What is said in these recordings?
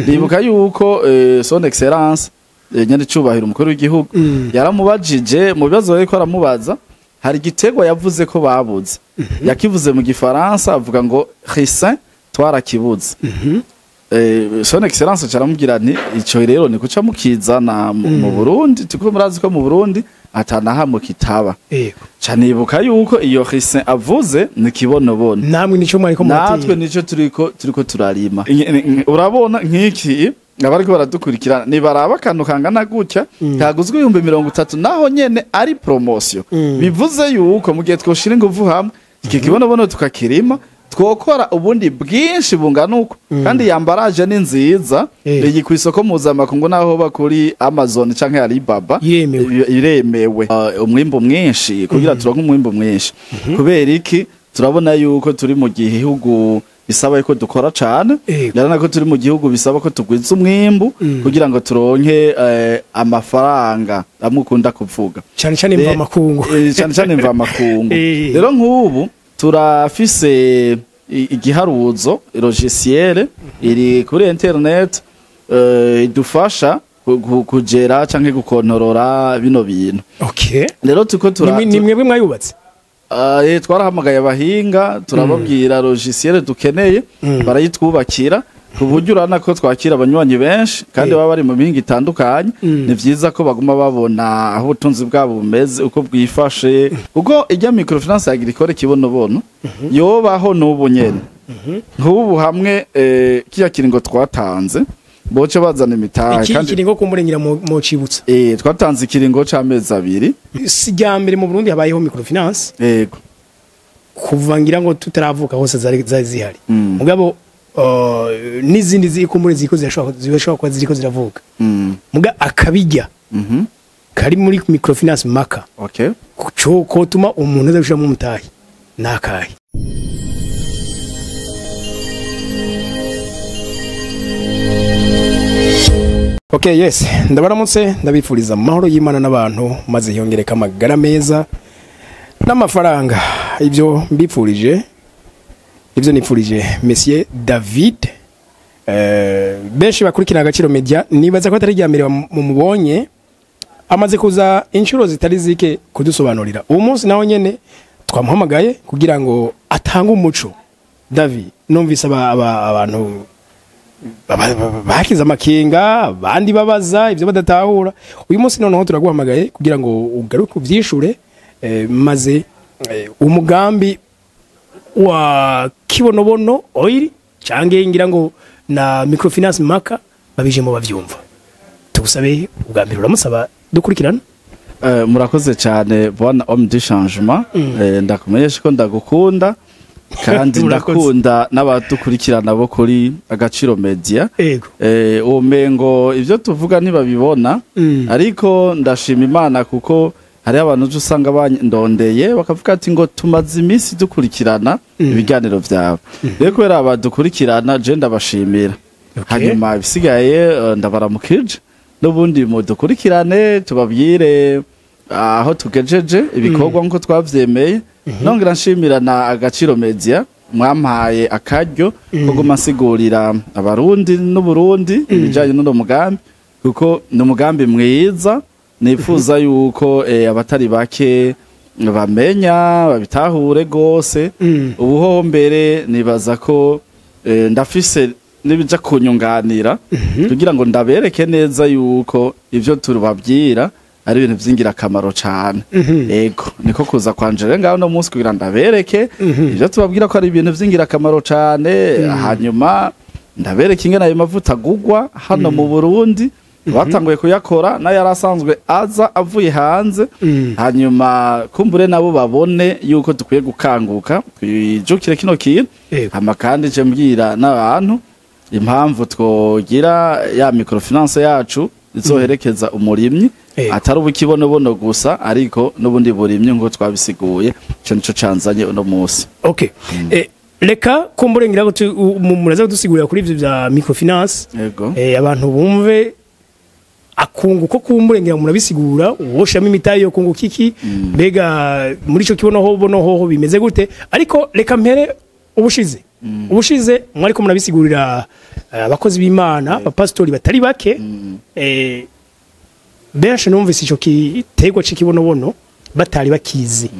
Ndibuka yuko son excellence nyene cubahira umukuru w'igihugu yaramubajije mu bibazo ariko aramubaza hari igitego yavuze ko babuze yakivuze mu gifaransa avuga ngo Chrisin twarakibuze son excellence caramubwira nti ico rero ni kuca mukizana mu Burundi tuko murazi ko mu Burundi atanaha mu kitaba canibuka yuko iyo Chrisin avuze ni kibonobono namwe nico mwariko natwe nico turiko turarima urabona nk'iki abariko baradukurikirana ni baraba kantu kangana gutya kaguzwe 30 naho nyene ari promotion bivuze yuko mu gihe twoshira inguvu hamwe iki kibonobono tukakirima twokora ubundi bwinshi bungana uko kandi yambaraje ni nziza iyi kwisoko mpuzamakungu naho bakuri Amazon canke Alibaba iremewe umwimbo mwinshi kugira turonke umwimbo mwinshi kubera iki turabona yuko turi mu gihugu bisaba ko dukora cyane yarana ko turi mu gihugu bisaba ko tugwiza umwimbu kugira ngo turonke amafaranga amukunda kuvuga cyane mva makungu cyane mva makungu rero nk'ubu turafise igiharuzo logiciel iri kuri internet idufasha kugera canke gukontorora bino bintu rero tuko nimwe mwayubatse twarahamagaye abahinga turababwira logiciel dukeneye barayitwubakira kuburyo urana ko twakira abanywanyi benshi kandi baba bari mu mihinga itandukanye ni vyiza ko baguma babona aho ubutunzi bwabo bumeze uko bwifashe kuko ijya microfinance agricole kibonobono yobaho n'ubu nyene nk'ubu hamwe kiya kiringo twatanze boce bazana imitahe kandi kiringo kumurengera mu cibutsa twatanze ikiringo c'amezi 2 sijambere mu Burundi habayeho microfinance yego kuvangira ngo tutaravuka hose zari zihari mugabo n'izindi zikumure ziko zirashobora kwa ziriko ziravuka muga akabijya kari muri microfinance maka ko tuma umuntu azabishira mu mutahi nakaye yes ndabaramutse ndabifuriza amahoro y'Imana n'abantu maze yongereka amagara meza n'amafaranga ibyo mbifurije ibyo nifurije Monsieur David benshi bakurikira Agaciro Media nibaza ko atari ryamere mu mubonye amaze kuza inshuro zitari zike kudusobanurira uwo munsi naho nyene twamuhamagaye kugira ngo atange umuco David numvise abantu bakiza amakenga bandi babaza ivyo badatahura uyu munsi noneho turaguhamagaye kugira ngo ugaruke uvyishure maze umugambi wa kibonobono oil cange ngira ngo na microfinance maka babije mu bavyumva tugusabe ubwambiro uramusaba dukurikirana murakoze cyane bwana homme du changement ndakumenyesha ko ndagukunda kandi ndakunda n'abadukurikirana bo kuri Agaciro Media umengo ivyo tuvuga ntibabibona ariko ndashima Imana kuko hari abantu usanga bandondeye bakavuga ati ngo tumaze iminsi dukurikirana ibiganiro vyawe rero kubera abadukurikirana je ndabashimira hanyuma bisigaye ndabaramukije n'ubundi mu dukurikirane tubabwire aho tugejeje ibikorwa nko twavyemeye nongera nshimira na Agaciro Media mwampaye akaryo ko gumasigurira abarundi n'Uburundi ibijanye n'uno mugambi kuko ni umugambi mwiza nifuza yuko abatari bake bamenya babitahure gose ubuho mbere nibaza ko ndafise nibija kunyunganira kugira ngo ndabereke neza yuko ivyo turubabwira ari ibintu vyingira kamaro cyane yego niko kuza kwanjere ngaho no munsi kugira ndabereke ivyo tubabwira ko ari ibintu vyingira kamaro cyane hanyuma ndabereke ingene ayo mavuta gugwa hano mu Burundi batanguye kuyakora na yarasanzwe aza avuye hanze hanyuma kumbure nabo babone yuko dukwiye gukanguka kwijukire kino kintu hama kandi je mbwira n'abantu impamvu twogira ya microfinance yacu izoherekeza umurimyi atari ubukibonobono gusa ariko n'ubundi burimye ngo twabisiguye cyo nico canzanye uno munsi reka kumbure ngira ngo muraza kudusigurira kuri ivyo bya microfinance abantu bumve akungu ko kumburengira murabisigura woshamo imitayi yo kungu kiki mbega muri ico kibono hoho bimeze gute ariko reka mpere ubushize ubushize mwari ko murabisigurira abakozi b'Imana abapastori batari bake benshi numvise ico kitego c'ikibonobono batari bakizi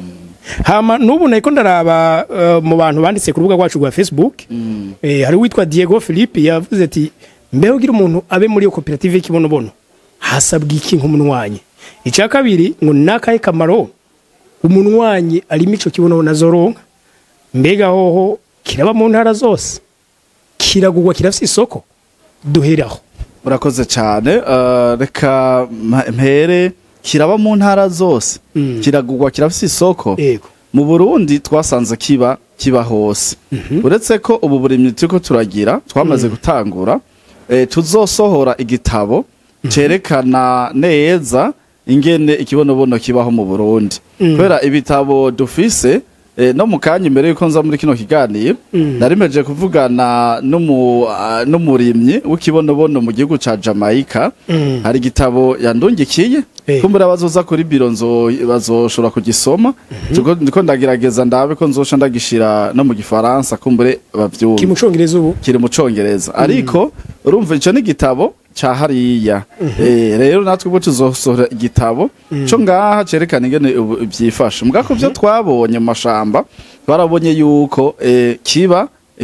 hama nubu nayiko ndaraba mu bantu banditse ku rubuga rwacu rwa Facebook hari witwa Diego Philippe yavuze ati mbeho gira umuntu abe muri iyo koperative y'ikibonobono hasabwa iki nk'umunwanyi icya kabiri ngo nakaye kamaro umunwanyi ari mico kibonobono azoronka mbega hoho kiraba mu ntara zose kiragugwa kirafise isoko duheraho urakoze cyane reka mpere kiraba mu ntara zose kiragugwa kirafise isoko mu Burundi twasanze kiba hose uretse ko ubu burimyi turiko turagira twamaze gutangura tuzosohora igitabo cerekana neza ingene ikibonobono kibaho mu Burundi kubera ibitabo dufise no mukanya imbere yuko nza muri kino kiganiro narimeje kuvugana n'umurimyi w'ikibonobono mu gihugu ca Jamaica hari igitabo yandungikiye kumbura bazoza kuri biro bazoshobora kugisoma ndiko ndagerageza ndabe ko nzosha ndagishira no mu gifaransa kumbure bavyumva kiri mu congereza ariko urumva ico ni igitabo cha hariya rero natwe ubwo tuzosohora igitabo cyo ngaha cerekana ingene ivyifashe mugako byo twabonye mu mashamba barabonye yuko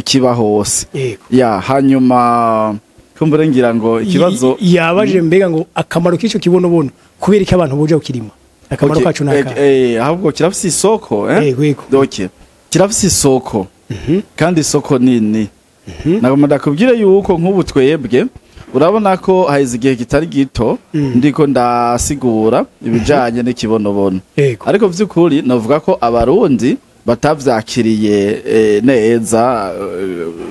kiba hose ya hanyuma kumbure ngira ngo ikibazo yabaje mbega ngo akamaro k'ico kibonobono kubera iki abantu boje ukirima akamaro kacu naka ahubwo kirafise isoko doke kirafise isoko kandi isoko nini nagomba ndakubwire yuko nk'ubu twebwe urabona ko haize igihe kitari gito ndiko ndasigura ibijanye n'ikibonobono ariko vy'ukuri navuga ko abarundi batavyakiriye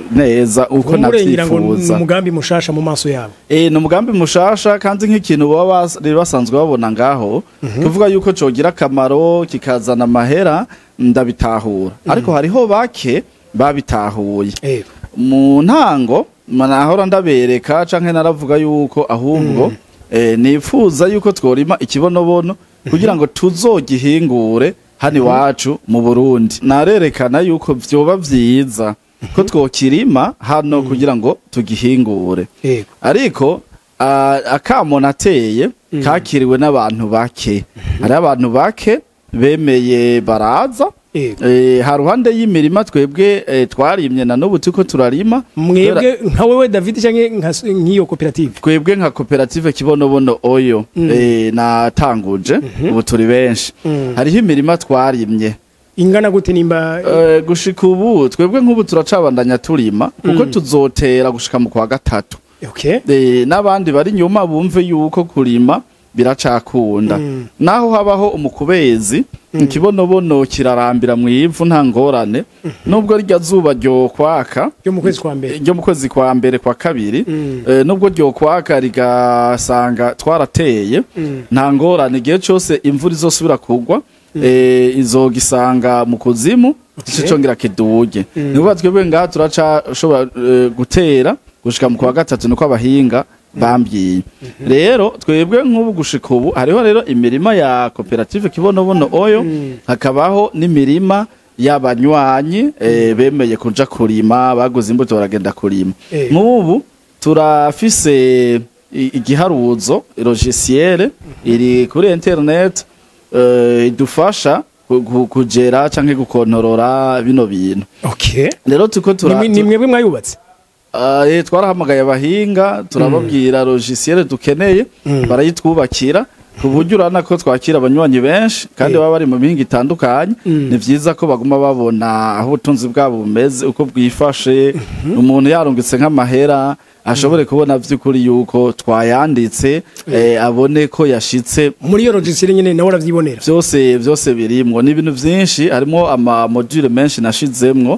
neza uko navyifuza umugambi mushasha mu maso yabo no mugambi mushasha kandi nk'ikintu baba basanzwe babona ngaho kuvuga yuko cogira akamaro kikazana amahera ndabitahura ariko hariho bake babitahuye mu ntango manahora ndabereka canke naravuga yuko ahubwo nifuza yuko tworima ikibonobono kugira ngo tuzogihingure hani wacu mu Burundi narerekana yuko vyoba vyiza ko twokirima hano kugira ngo tugihingure ariko akamo nateye kakiriwe n'abantu bake hari abantu bake bemeye baraza haruhande y'imirima twebwe twarimye na n'ubu tuko turarima mwebwe nka wewe David canke nk'iyo koperative twebwe nka koperative kibonobono oyo natanguje ubu turi benshi hariho imirima twarimye ingana gute nimba gushika ubu twebwe nk'ubu turacabandanya turima kuko tuzotera gushika mu kwa gatatu n'abandi bari nyuma bumve yuko kurima biracakunda naho habaho umukubezi ikibonobono kirarambira mu ivu nta ngorane nubwo rya zuba ryo kwaka ryo mu kwezi kwa mbere kwa kabiri nubwo ryo kwaka rigasanga twarateye nta ngorane igihe cyose imvura izosubira kugwa izogisanga mu kuzimu cicongera kiduge niba twebwe ngaha turacashobora gutera gushika mu kwa gatatu niko abahinga bambwiye rero twebwe nk'ubu gushika ubu hariho rero imirima ya koperative kibonobono oyo hakabaho n'imirima y'abanywanyi bemeye kuja kurima baguze imbuto baragenda kurima nk'ubu turafise igiharuzo logiciel iri kuri internet idufasha kugera canke gukontorora bino bintu rero tuko ni mwebwe mwayubatse twarahamagaye abahinga turababwira logiciel dukeneye barayitwubakira kuburyo urana ko twakira abanywanyi benshi kandi baba bari mu mihinga itandukanye ni vyiza ko baguma babona aho ubutunzi bwabo bumeze uko bwifashe umuntu yarungitse nk'amahera ashobore kubona vy'ukuri yuko twayanditse abone ko yashitse muri iyo logiciel nyene nawe uravyibonera byose birimwo ni ibintu vyinshi harimo ama module menshi nashizemwo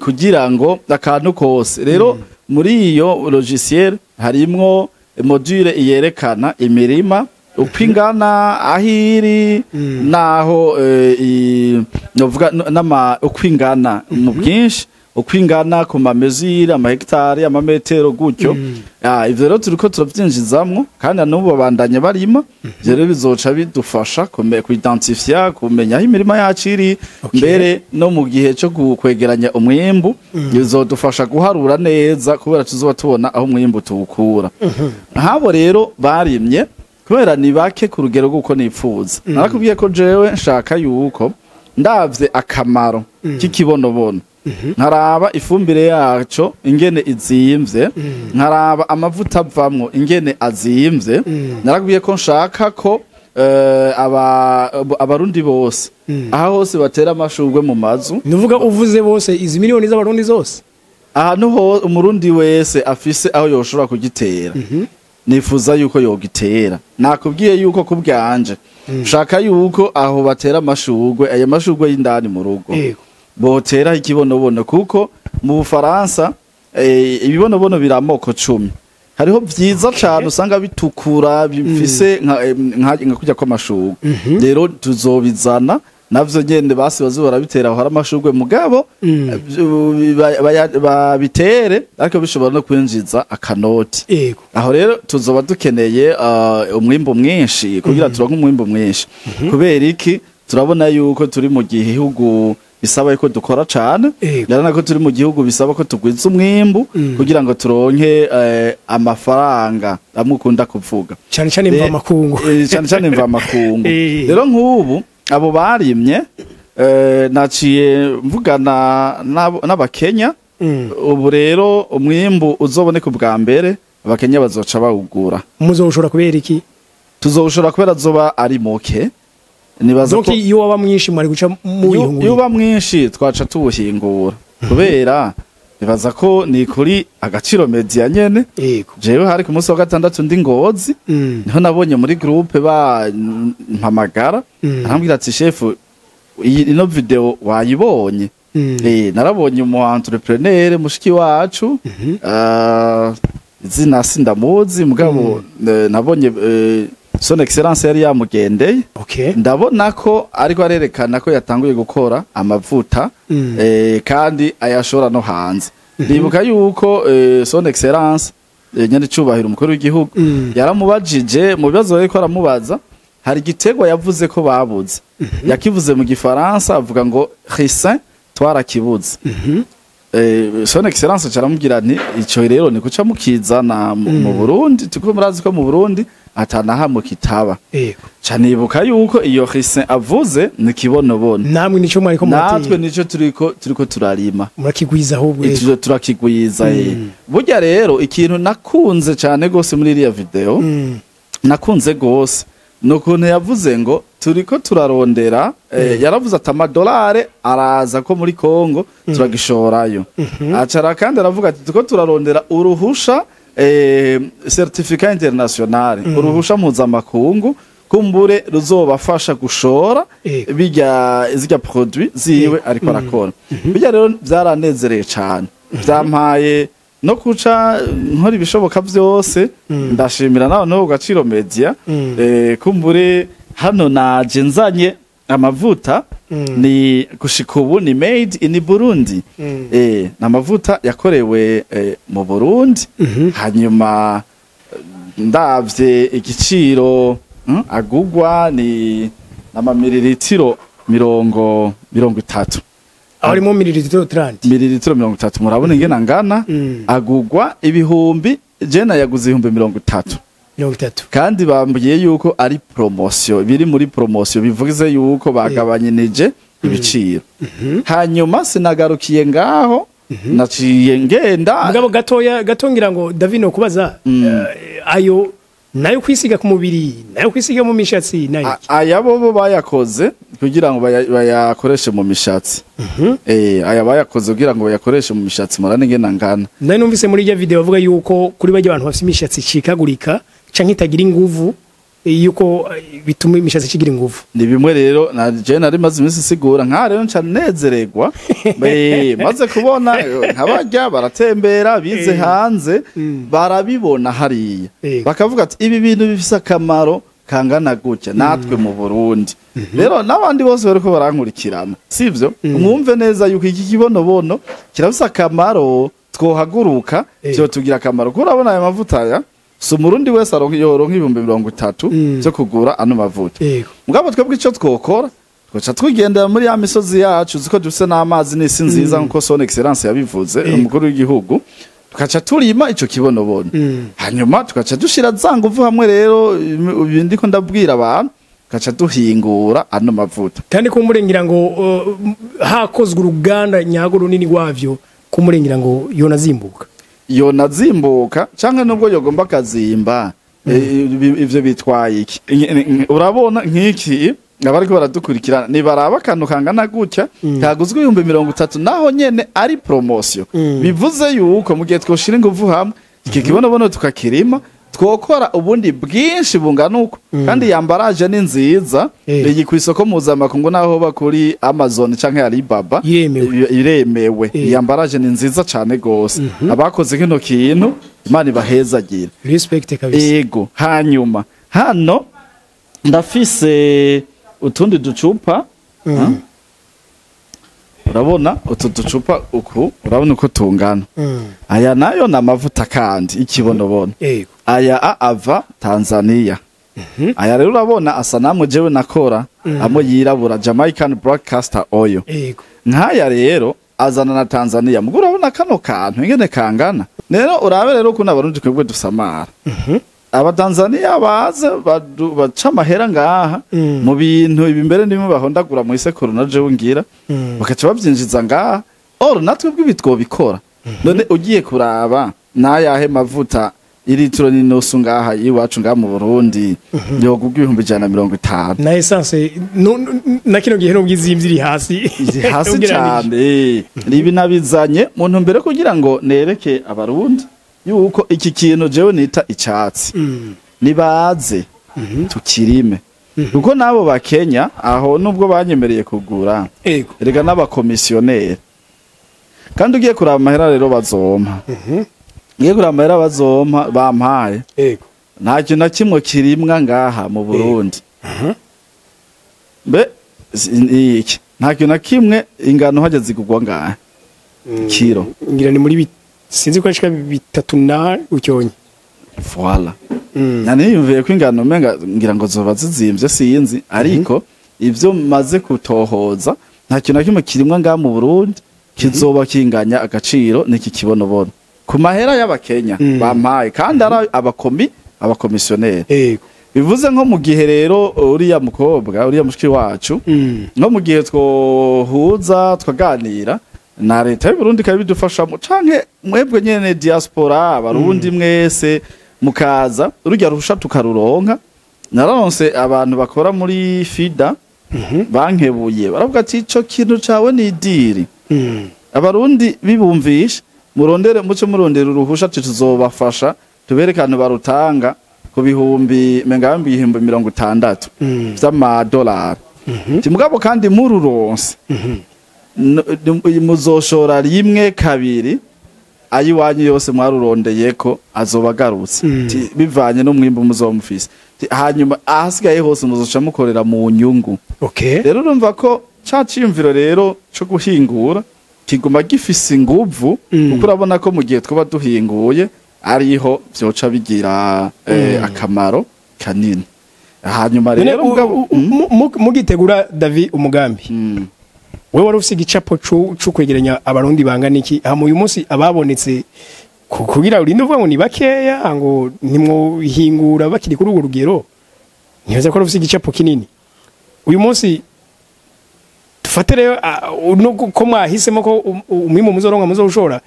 kugira ngo akantu kose rero muri iyo logiciel harimwo module yerekana imirima uko ingana ahiri naho novuga uko ingana mu bwinshi uko ingana ku mamezire amahegitari amametero gutyo ivyo rero turiko turavyinjizamwo kandi n'ubu babandanye barima ivyo rero bizoca bidufasha kuidentifia kumenya aho imirima yacu iri mbere no mu gihe cyo kwegeranya umwimbu bizodufasha guharura neza kubera tuzoba tubona aho umwimbu tuwukura habo rero barimye kubera ni bake ku rugero guko nipfuza narakubwiye ko jewe nshaka yuko ndavye akamaro k'ikibonobono nkaraba ifumbire yaco ingene izimvye nkaraba amavuta avamwo ingene azimvye narakubwiye ko nshaka ko abarundi bose aho hose batera amashurwe mu mazu nuvuga uvuze bose izi miliyoni z'abarundi zose ahantu ho umurundi wese afise aho yoshobora kugitera nifuza yuko yogitera nakubwiye yuko kubwanje shaka yuko aho batera amashurwe aya mashurwe y'indani mu rugo botera ikibonobono kuko mu Bufaransa ibibonobono biramoko 10 hariho vyiza cyane usanga bitukura bifise nka kujya kwa mashurwe rero tuzobizana navyo nyene basi bazobora bitera aho hari amashurwe mugabo babitere ariko bishobora no kwinjiza akanoti aho rero tuzoba dukeneye umwimbo mwinshi kugira turonke umwimbo mwinshi kubera iki turabona yuko turi mu gihugu bisaba ko dukora cyane yarana ko turi mu gihugu bisaba ko tugwiza umwimbu kugira ngo turonke amafaranga amukunda kuvuga cyane cyane mva makungu cyane mva makungu rero nk'ubu abo barimye naciye mvugana n'abakenya ubu rero umwimbu uzoboneka ubwa mbere abakenya bazoca bawugura muzoshora kubera iki tuzoshora kubera zoba ari moke nibaza ko iyo waba mwinshi mwari guca mu ihungura iyo waba mwinshi twaca tubuhingura kubera nibaza ko ni kuri agaciro media nyene jewe hari ku munsi wa gatandatu ndi Ngozi niho nabonye muri groupe mpamagara arambwira ati chef ino video wayibonye narabonye umu entrepreneur mushiki wacu izina sindamuzi mugabo nabonye son excellence yari yamugendeye ndabona ko ariko arerekana ko yatanguye gukora amavuta kandi ayashora no hanze ndibuka yuko son excellence nyene cubahira umukuru w'igihugu yaramubajije mu bibazo ariko aramubaza hari igitego yavuze ko babuze yakivuze mu gifaransa avuga ngo ricin twarakibuze son excellence caramubwira nti ico rero ni kuca mukizana mu Burundi tuko murazi ko mu Burundi atanahamwe kitaba cyane ibuka yuko iyo ricin avuze ni kibonobono namwe nico mwariko muratira natwe nico turiko turarima murakigwiza ahubwo icyo turakigwiza burya rero ikintu nakunze cyane gose muri iriya video nakunze gose nukuntu yavuze ngo turiko turarondera yaravuze ati amadolari araza ko muri Kongo turagishorayo acara kandi aravuga ati turiko turarondera uruhusha certificat international uruhusha mpuzamakungu kumbure ruzobafasha gushora zirya produit ziwe ariko arakora bijya rero byaranezereye cyane byampaye no kuca nkora ibishoboka byose ndashimira nawe no gaciro media kumbure hano naje nzanye amavuta ni gushika ubu ni made in Burundi namavuta yakorewe mu Burundi hanyuma ndavye igiciro agugwa ni namamililitiro 30 arimo mililitiro 30 mililitiro 30 murabona ingena ngana agugwa ibihumbi jena yaguze ibihumbi 30 kandi bambuye yuko ari promotion biri muri promotion bivuze yuko bagabanyinije ibiciro hanyuma sinagarukiye ngaho naciye ngenda mugabo gatongira ngo Davino kubaza ayo nayo kwisiga ku mubiri nayo kwisiga mu mishatsi nayo ayabo bayakoze kugira ngo bayakoreshe mu mishatsi aya bayakoze kugira ngo bayakoreshe mu mishatsi murane ngena ngana nari numvise muri iyo video bavuga yuko kuri bajya abantu bafite imishatsi cikagurika canke itagira inguvu yuko bituma imishatsi kigira inguvu ni bimwe rero na je nari maze iminsi sigura nka rero ncanezererwa maze kubona nkabajya baratembera bize hanze barabibona hariya bakavuga ati ibi bintu bifise akamaro kangana gutya natwe mu Burundi rero n'abandi bose bariko barankurikirana sivyo mwumve neza yuko iki kibonobono kirafise akamaro twohaguruka byo tugira akamaro kuko urabona aya mavuta ya so umurundi wese aronka 30 byo kugura ano mavuta mugabo twebwe ico twokora twaca twigendera muri ya misozi yacu ziko dufise n'amazi n'isi nziza nkuko son excellence yabivuze umukuru w'igihugu tukaca turima ico kibonobono hanyuma tukaca dushira zanguvu hamwe rero ibindi ko ndabwira abantu tukaca duhingura ano mavuta kandi kumurengera ngo hakozwe uruganda nyago runini wavyo kumurengera ngo yonazimbuka canke nubwo yogomba kazimba ivyo bitwaye iki urabona nk'iki abariko baradukurikirana ni baraba kantu kangana gutya kaguzwe 30 naho nyene ari promotion bivuze yuko mu gihe twoshira inguvu hamwe iki kibonobono tukakirima twokora ubundi bwinshi bungana uko kandi yambaraje ni nziza iyi ku isoko mpuzamakungu naho bakuri Amazon canke Alibaba iremewe yambaraje ni nziza cane gose abakoze kino kintu Imana ibahezagira respect kabisa yego hanyuma hano ndafise utundi ducupa urabona utu ducupa uku urabona uko tungana aya nayo namavuta kandi ikibonobono aya ava Tanzania aya rero urabona asa namwe jewe nakora amo yirabura Jamaican Black Castor Oil nkaya rero azana na Tanzania mugo urabona kano kantu ingene kangana rero urabe rero ko nabarundi kwebwe dusamara Abatanzania baze baca amahera ngaha mu bintu ibimbere ndimo bahondagura mu isekuru na jewe ngira bakaca bavyinjiza ngaha natwe bw'ibitwo bikora none ugiye kuraba nayahe mavuta iritiro n'inosu ngaha iwacu ngaha mu Burundi yogugwa 150 na essence na kino gihe no bwizimvye hasi cyane ribi nabizanye mu ntumbere kugira ngo nereke abarundi yuko iki kintu jewe nita icatsi nibaze tukirime kuko nabo bakenya aho nubwo banyemereye kugura erega n'abakomisiyoneri kandi ugiye kuraba amahera rero bazompa ngiye kuraba amahera bazompa bampaye nta kintu na kimwe kirimwa ngaha mu Burundi mbe iki nta kintu na kimwe ingano hajya zigugwa ngaha kiro ngira ni muri sinzi ko ashika 3 na ucyonye voilà nani yumviye ko ingano menga ngira ngo zoba zizimvye sinzi ariko ivyo maze kutohoza nta kintu na kimwe kirimwa ngaha mu Burundi kizoba kinganya agaciro n'iki kibonobono ku mahera y'abakenya bampaye kandi ari abakomisiyoneri bivuze nko mu gihe rero uriya mukobwa uriya mushiki wacu nko mu gihe twohuza twaganira na leta y'u Burundi kabidufashamo canke mwebwe nyene diaspora abarundi mwese mukaza urujya rusha tukaruronka nararonse abantu bakora muri FIDA bankebuye baravuga ati ico kintu cawe ni idiri abarundi bibumvisha murondere muce murondera uruhusha tuzobafasha tuberekane barutanga ku bihumbi mengambi 60 vy'amadolari timugabo kandi mururonse muzoshora rimwe kabiri ayiwanyu yose mwarurondeye ko azobagarutse bivanye no mwimbo muzomufise hanyuma ahasigaye hose muzoca mukorera mu nyungu rero urumva ko caciyumviro rero cyo guhingura kiguma gifise inguvu kuko urabona ko mu gihe twaba duhinguye ariho byoca bigira akamaro kanini hanyuma rero mugitegura David umugambi wewe wari ufise igicapo cyo kwegeranya abarundi bangana iki mu uyu munsi ababonetse kugira urinde uvuga ngo ni bakeya ngo nimwohingura bakiri kuri urwo rugero ntibaza ko ufise igicapo kinini uyu munsi dufate rero ko mwahisemo ko umwimbo muzoronka muzoshora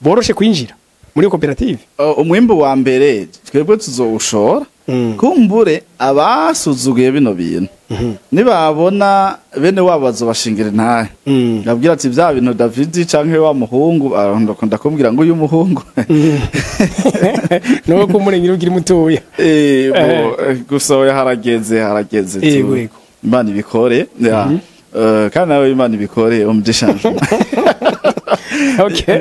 boroshe kwinjira muri koperative umwimbo wa mbere twebwe tuzowushora kumbure abasuzuguye bino bintu nibabona bene wabo bazobashingira ntahe ngabwira ati vya bintu David canke wa muhungu ndakubwira ngo uyu muhungu no ko murengira ugira mutoya gusoya harageze Imana ibikore kandi nawe Imana ibikore umudishanje okay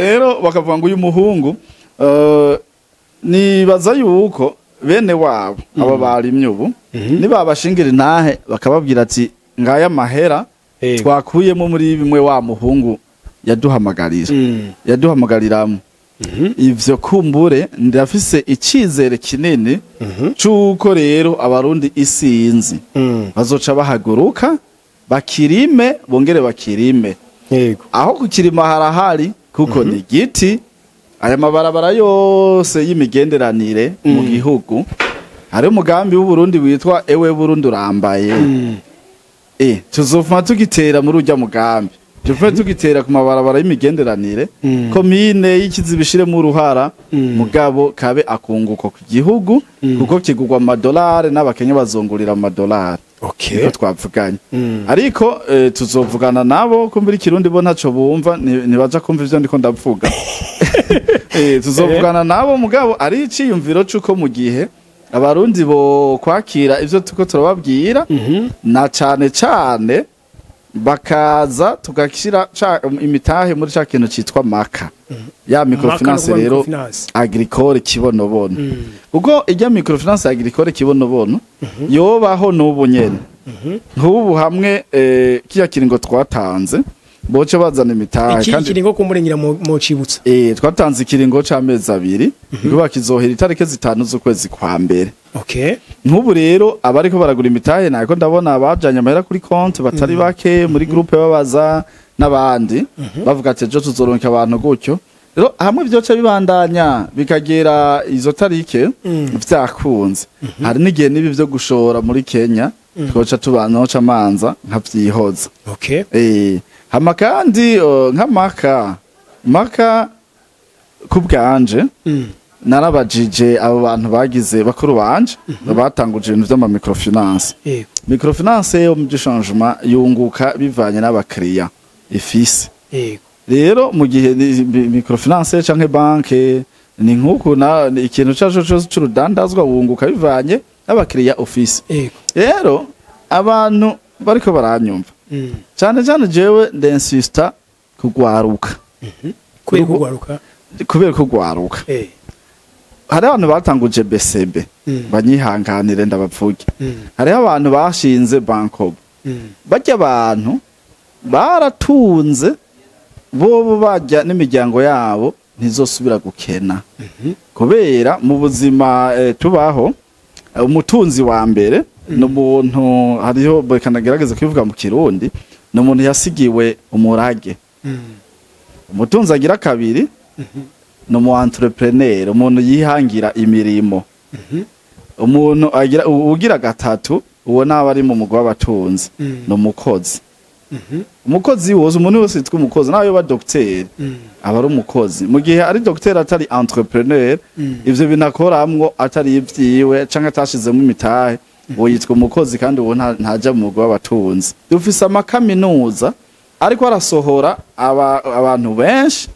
rero bakavuga ngo uyu muhungu nibaza yuko bene wabo abo barimye ubu nibabashingira intahe bakababwira ati ngaya mahera twakuyemo muri bimwe wa muhungu yaduhamagariramo ivyo kumbure ndafise icizere kinini c'uko rero abarundi isinzi bazoca bahaguruka bakirime bongere bakirime aho kukirima harahari kuko ni giti aya mabarabara yose y'imigenderanire mu gihugu hari umugambi w'Uburundi witwa ewe Burundi urambaye tuzofuma tugitera muri urya mugambi tuvuye tugitera ku mabarabara y'imigenderanire komine y'ikizibishiremo uruhara mugabo kabe akunguko ku gihugu kuko kigurwa amadolari n'abakenya bazongurira amadolari niko twavuganye ariko tuzovugana nabo kumbira ikirundi bo ntaco bumva nibaja kumva ivyo ndiko ndavuga tuzovugana nabo mugabo ari iciyumviro c'uko mu gihe abarundi bo kwakira ivyo tuko turababwira na cane bakaza tugashira imitahe muri ca kintu citwa maka ya microfinance rero agricole kibonobono kuko ijya microfinance agricole kibonobono yobaho n'ubu nyene nk'ubu hamwe kiya kiringo twatanze boce bazana imitahe kandi kiringo kumurengera mu cibutsa twatanze ikiringo c'amezi 2 kuba kizohera itarike 5 z'ukwezi kwa mbere nk'ubu rero abariko baragura imitahe nako ndabona abajanye amahera kuri konti batari bake muri groupe babaza n'abandi bavuga ati ejo tuzoronka abantu gutyo rero hamwe byoce bibandanya bikagera izo tarike vyakunze hari n'igihe nibi vyo gushora muri Kenya twoca tubanoca amanza nkavyihoza hama kandi maka kubwanje narabajije abo bantu bagize bakuru banje batanguje ibintu vy'ama microfinance microfinance yo mu changement yunguka bivanye n'abakiriya ifise rero mu gihe microfinance canke banke ni nkuko na ikintu caje c'urudandazwa wunguka bivanye n'abakiriya office rero abantu bariko baranyumva cyane jewe ndensista kugwaruka kubera kugwaruka hari abantu batanguje BCB banyihanganire ndabavuge hari abantu bashinze Bankob bajya abantu baratunze bo bajya n'imiryango yabo ntizosubira gukena kubera mu buzima tubaho umutunzi wa mbere n'umuntu hariho bekanagerageza kwivuga mu Kirundi n'umuntu yasigiwe umurage umutunzi agira kabiri no entrepreneur umuntu yihangira imirimo umuntu agira ugira gatatu uwo naba ari mu mugwa w'abatunzi no mukozi umukozi wose umuntu wese yitwa umukozi nayo ba docteur aba ari umukozi mu gihe ari docteur atari entrepreneur ivyo binakoramwo atari ivyiwe canke atashizemo imitahe uwo yitwa umukozi kandi uwo ntaja mu mugwa w'abatunzi dufise amakaminuza ariko arasohora abantu benshi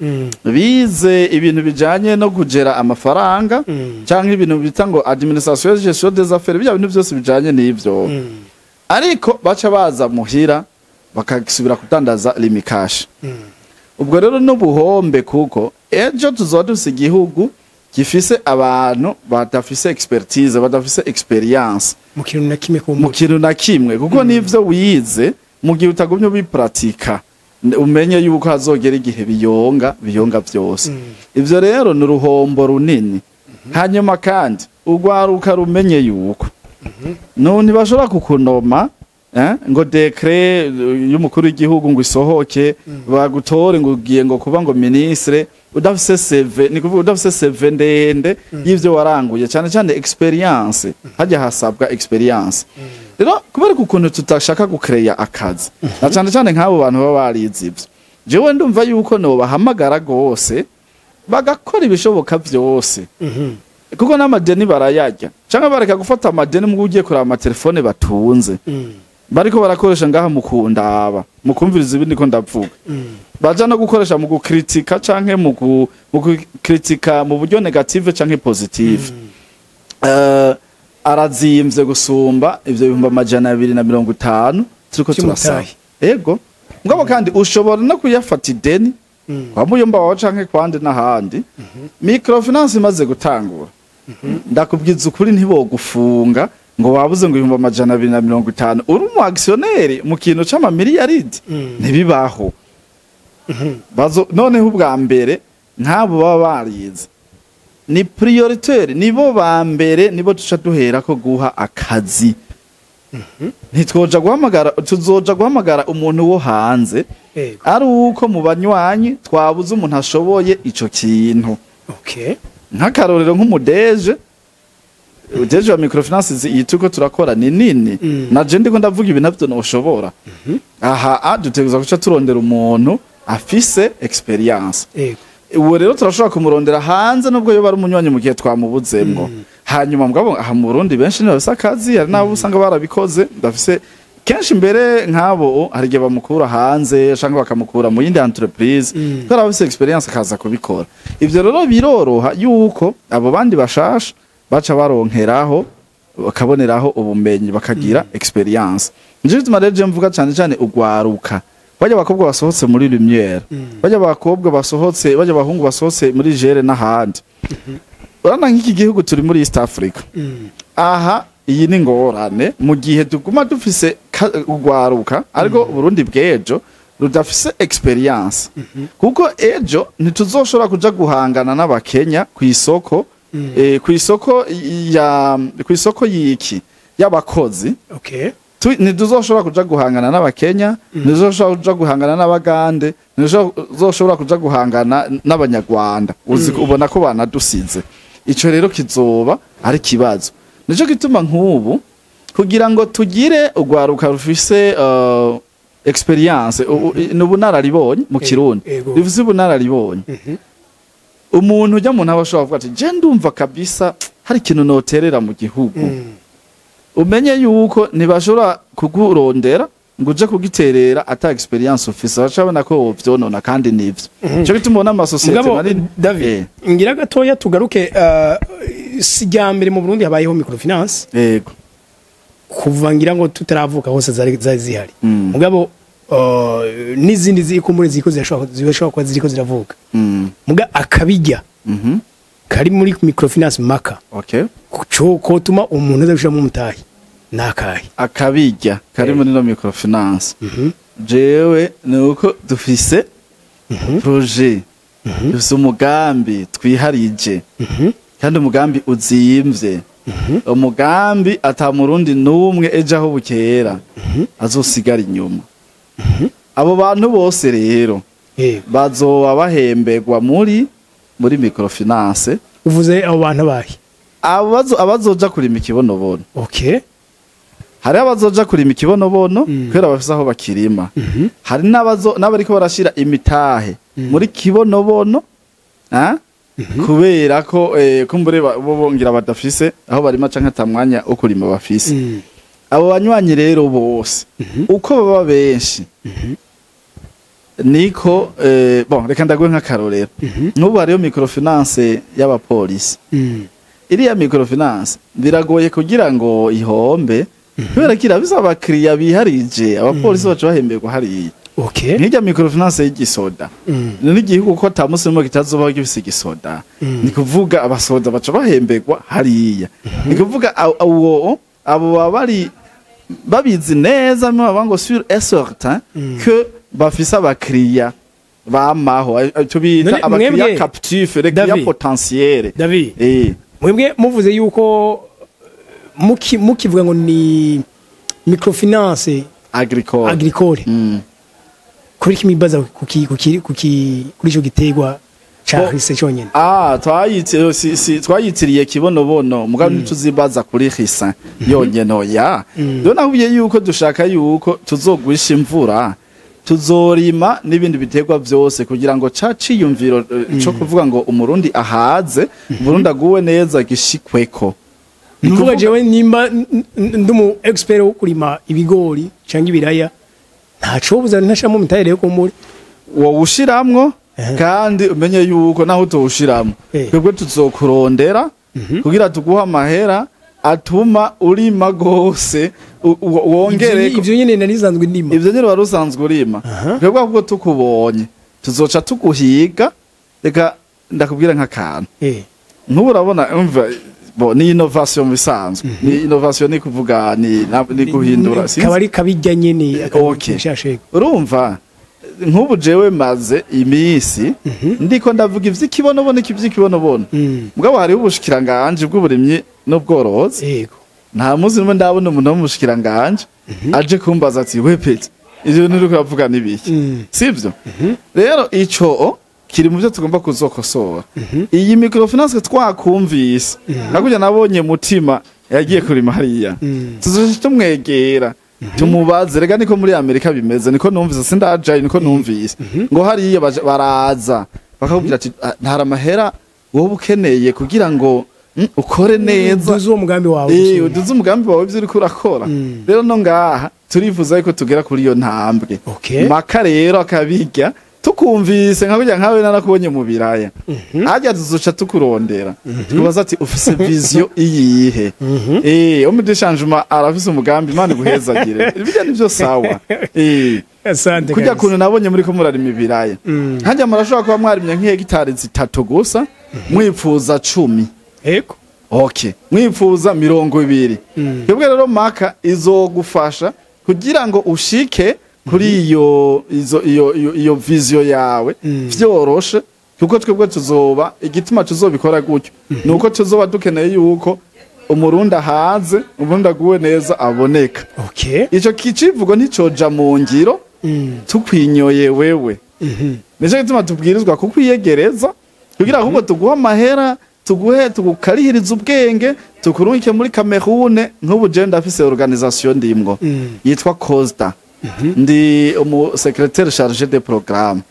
bize ibintu bijanye no kugera amafaranga canke ibintu bita ngo administration gestion des affaires bya bintu byose bijanye n'ivyo ariko baca baza muhira bakagisubira kudandaza limikash ubwo rero n'ubuhombe kuko ejo tuzodufise igihugu gifise abantu badafise expertise badafise experience mu kintu na kimwe kuko nivyo wize mu gihe utagumye bipratika umenye yuko hazogera igihe biyonga byose ivyo rero ni uruhombo runini hanyuma kandi ugwaruka rumenye yuko none bashobora kukunoma ngo decret y'umukuru w'igihugu ngo isohoke bagutore ngo ugiye ngo kuba ngo ministre udafise CV ni kuvuga udafise CV ndende y'ivyo waranguye cyane experience hajya hasabwa experience rero kubera ukuntu tutashaka gucreya akazi na cyane nk'abo bantu baba barize ivyo jewe ndumva yuko no bahamagara gose bagakora ibishoboka byose kuko n'amadeni barayajya cyangwa bareka gufata amadeni mu ugiye kuraba amatelefone batunze bariko barakoresha ngaha mukundaba mukumviriza ibindi ko ndavuga baja no gukoresha mu gukritika canke mu gukritika mu buryo negative canke positive arazimvye gusumba ivyo 250 turiko turasaba ego ngabo kandi ushobora no kuyafata ideni kwa muyomba wawe canke kwande n'ahandi microfinance imaze gutangura ndakubwiza ukuri ntibogufunga ngo wabuze ngo 250 uri umu actionnaire mu kintu c'amamiliyaridi ntibibaho noneho ubwa mbere nk'abo baba barize ni prioritaire nibo ba mbere nibo tuca duhera ko guha akazi tuzoja guhamagara umuntu wo hanze ari uko mu banywanyi twabuze umuntu ashoboye ico kintu nk'akarorero nk'umudeje udeje wa microfinance yituko turakora ni nini naje ndiko ndavuga ibintu byo noshobora aha duteguza guca turondera umuntu afise experience uwo rero turashobora kumurondera hanze nubwo yo bari umunywanyi mu gihe twamubuzemwo hanyuma mugabo aha mu Burundi benshi n'abasa akazi hari nabo usanga barabikoze ndafise kenshi mbere nk'abo hari igihe bamukura hanze cyangwa bakamukura mu yindi entreprise kuko arabise experience akaza kubikora ivyo rero biroroha yuko abo bandi bashasha baca baronkeraho bakaboneraho ubumenyi bakagira experience nje bituma rero mvuga cyane ugwaruka bajya bakobwa basohotse muri lumière bajya bakobwa basohotse bajya bahungu basohotse muri jere n'ahandi urana nk'iki gihugu turi muri East Africa aha iyi ni ngorane mu gihe tuguma dufise ugwaruka ariko Burundi bwejo rudafise experience kuko ejo ntituzoshobora kuja guhangana n'abakenya kw'isoko kw'isoko yiki y'abakozi ntiduzoshobora kuja guhangana n'abakenya ntiduzoshobora kuja guhangana n'abagande ntiduzoshobora kuja guhangana n'abanyarwanda ubona ko banadusize ico rero kizoba ari kibazo nico gituma nk'ubu kugira ngo tugire ugwaruka rufise experience n'ubunararibonye mu Kirundi bivuze ubunararibonye umuntu ujya mu ntabashobora kuvuga ati je ndumva kabisa hari ikintu noterera mu gihugu umenye yuko ntibashobora kugurondera ngo uje kugiterera ata experience ufise bacabona ko vyonona kandi nivyo cyo gituma ubona amasosiyete manini David ngira gatoya tugaruke sijambere mu Burundi habayeho microfinance yego kuva ngira ngo tutaravuka hose zari zihari mugabo n'izindi zikumure ziko zirashobora kuba ziriko ziravuka muga akabijya kari muri microfinance maka ko tuma umuntu azashiramo umutahi nakahe akabijya kari muri no microfinance jewe nuko dufise projet dufise umugambi twiharije kandi umugambi uzimvye umugambi atamurundi numwe ejaho bukera azosigara inyuma abo bantu bose rero bazoba bahemberwa muri microfinance uvuze abo bantu bahi abazoja kurima ikibonobono hari abazoja kurima ikibonobono kubera bafise aho bakirima hari n'abariko barashira imitahe muri kibonobono kubera ko kumbure bongira badafise aho barima canke atamwanya wo kurima bafise abo banywanyi rero bose uko baba benshi niko reka ndagwe nk'akarorero n'ubu hariyo microfinance y'abapolisi iriya microfinance biragoye kugira ngo ihombe kubera kira bisa abakiriya biharije abapolisi bacu bahemberwa hariya nk'irya microfinance y'igisoda n'igihugu ko atamusimo kitazobaho gifise igisoda ni kuvuga abasoda baca bahemberwa hariya ni kuvuga abo bari babizi neza ngo sur et certain que bafise abakiriya bamaho tubita abakiriya captif les clients potentiels David mwebwe muvuze yuko mukivuga ngo ni microfinance agricole kuri kimibaza kuri ico gitegwa cahise cyonyene twayitiriye kibonobono mugabe tuzibaza kuri hisa yonyene oya rero nahubiye yuko dushaka yuko tuzogwisha imvura tuzorima n'ibindi bitegwa byose kugira ngo caciyumviro cyo kuvuga ngo umurundi ahaze Burundi aguwe neza gishikweko nuvuga jewe nimba ndumu expert wo kurima ibigori cyangwa ibiraya ntaco buza ntashamo mutayire yo kumuri wo ushiramwo kandi umenye yuko naho utowushiramwo twebwe tuzokurondera kugira tuguha amahera atuma urima gose wongere ivyo nyene narisanzwe ndima ivyo nyene warusanzwe urima twebwe ahubwo tukubonye tuzoca tuguhiga reka ndakubwira nk'akantu nk'ubu urabona umva bo ni innovation bisanzwe ni innovation ni kuvuga ni guhindura kabari kabijya nyene okay urumva nk'ubu jewe maze imisi ndiko ndavuga ivy'ikibonobone ivy'ikibonobone mugabo hari ubushikiranganje bw'uburimyi n'ubworozi yego nta muzi numwe ndabona umuntu w'umushikiranganje aje kumbaza ati wepete ivyo nuri kuvuga nibiki sivyo rero ico kiri mu byo tugomba kuzokosora iyi microfinance twakumvise nakuja nabonye mutima yagiye kurima hariya tuzoje tumwegera tumubaze rega niko muri Amerika bimeze niko numvise sindajaye niko numvise ngo hariya baraza bakakubwira ati ntara amahera wowe ukeneye kugira ngo ukore neza uduze umugambi wawe uduze umugambi wawe ivyo uriko urakora rero no ngaha turifuza yuko tugera kuri iyo ntambwe maka rero akabirya tukumvise nka kujya nkawe narakubonye mu biraya hajya tuzoca tukurondera tukubaza ati ufise vision iyihe umudishangement arafise umugambi Imana guhezagire ibijya nivyo sawa kujya kuntu nabonye muri ko murarima ibiraya hajya murashobora kuba mwarimye nk'hegitari 3 gusa mwipfuza 10 eko okay mwipfuza 20 twebwe rero maka izogufasha kugira ngo ushike kuri iyo vision yawe vyoroshe kuko twebwe tuzoba igituma tuzobikora gutyo nuko tuzoba dukeneye yuko umurunda haze umurunda guwe neza aboneka okay ico kicivugo nticoja mu ngiro tukwinyoye wewe nico gituma tubwirizwa kukwiyegereza kugira ahubwo tuguha amahera tugukarihiriza ubwenge tukurungike muri Cameroon nk'ubu je ndafise organisation ndimwo yitwa COSDA ndi secrétaire chargé des programmes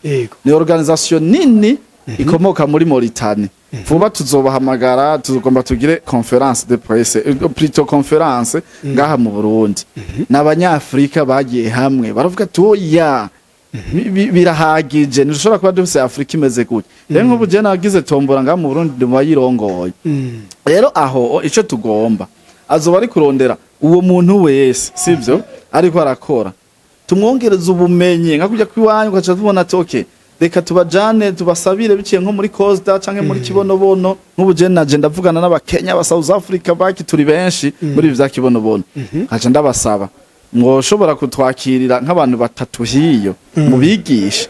ni organisation nini ikomoka muri Mauritanie vuba tuzobahamagara tugomba tugire conference de presse plutôt conference ngaha mu Burundi n'abanyafrika bagiye hamwe baravuga toya birahagije nishobora kuba dufise Afrika imeze gute rero nk'ubu je nagize tombora ngaha mu Burundi ndi muyirongoye rero aho ico tugomba azoba ari kurondera uwo muntu wese sivyo ariko arakora tumwongereza ubumenyi nka kujya kwiwanyu ugaca tubona ati okay reka tubajane tubasabire biciye nko muri COSDA canke muri kibonobono nk'ubuje naje ndavugana n'abakenya aba South Africa baki turi benshi muri ivya kibonobono nkaje ndabasaba mwoshobora kutwakirira nk'abantu batatu hiyo mubigisha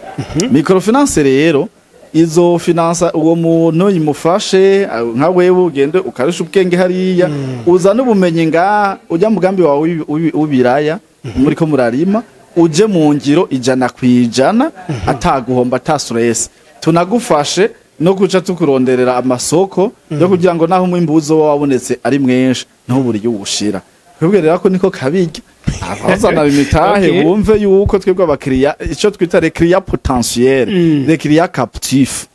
microfinance rero izo finance uwo muntu imufashe nka wewe ugende ukarisha ubwenge hariya uzana ubumenyi nga ujya mugambi wawe ubiraya muri ko murarima uje mu ngiro 100% ataguhomba ta stress tunagufashe no guca tukuronderera amasoko yo kugira ngo naho umwimbuzo wabonetse ari mwinshi ntuburi yubushira kwebwerera ko niko kabirya abazana bimitahe bumve yuko twebwe abakiriya ico twita les clients potentiels les clients captifs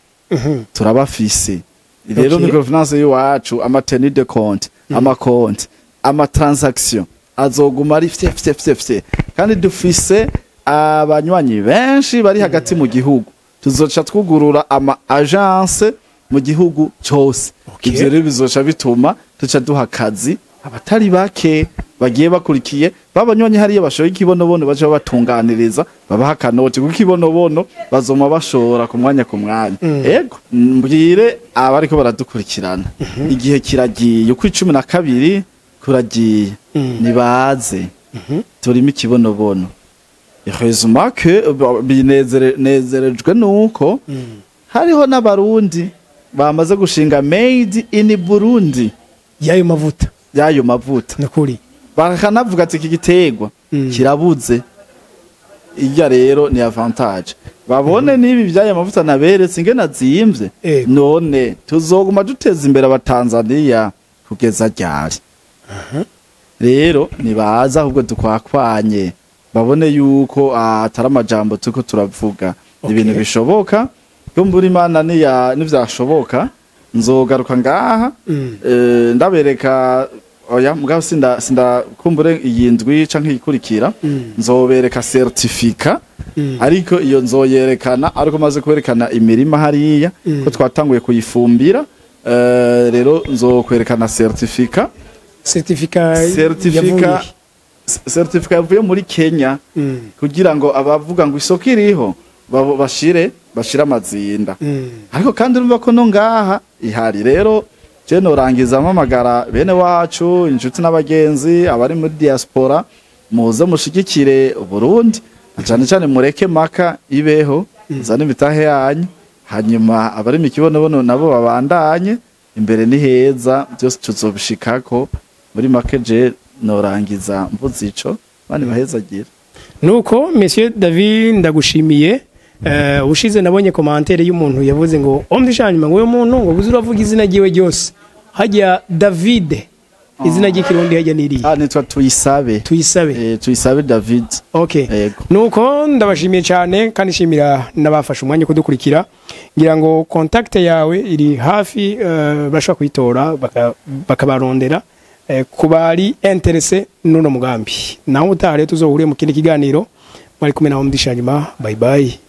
turabafise rero microfinance yacu ama tenue de compte ama compte ama transaction azoguma ari fye kandi dufise abanywanyi benshi bari hagati mu gihugu tuzoca twugurura ama agence mu gihugu cyose ivyo rero bizoca bituma tuca duha akazi abatari bake bagiye bakurikiye babanywanyi hariya bashoye ikibonobono baje batunganiriza babaha kanoti kuko ikibonobono bazoma bashora ku mwanya ego mbwire abariko baradukurikirana igihe kiragiye uko 12 kuragiye nibaze turimo ikibonobono heureusement que binezerejwe nuko hariho n'abarundi bamaze gushinga made in Burundi yayo mavuta nakuri bakanavuga ati iki gitegwa kirabuze irya rero ni avantage babone nibi byaye mavuta naberetse ingena zimvye none tuzoguma duteza imbere abatanzania kugeza ryari rero nibaza ahubwo tukwakwanye babone yuko atari amajambo tuko turavuga ibintu bishoboka kumbura Imana nivyashoboka nzogaruka ngaha ndabereka oya mugabo sinda kumbure iyindwi canke ikurikira nzobereka certificat ariko iyo nzoyerekana ariko maze kwerekana imirima hariya ko twatanguye kuyifumbira rero nzokwerekana certificat yavuye muri Kenya kugira ngo abavuga ngo isoko iriho bashire amazinda ariko kandi urumva ko no ngaha ihari rero je norangiza mpamagara bene wacu inshuti n'abagenzi abari muri diaspora muze mushigikire Burundi cyane cyane mureke maka ibeho zane bitahe yanyu hanyuma abari mu kibonobono nabo babandanye imbere ni heza byose tuzobishikako muri make je norangiza mvuze ico bani bahezagira nuko Monsieur David ndagushimiye ushize nabonye commentaire y'umuntu yavuze ngo omdishanyuma ngo uyo muntu ngo buzuravuga izina giwe ryose hajya David izina ry'ikirundi hajya niri nitwa tuyisabe David okay nuko ndabashimiye cyane kandi shimira nabafasha umwanya kudukurikira ngira ngo contact yawe iri hafi bashaka kuyitora bakabarondera kubari interesse nuno mugambi naho utare tuzohure mu kindi kiganiro mwari kumwe na omdishanyuma bye bye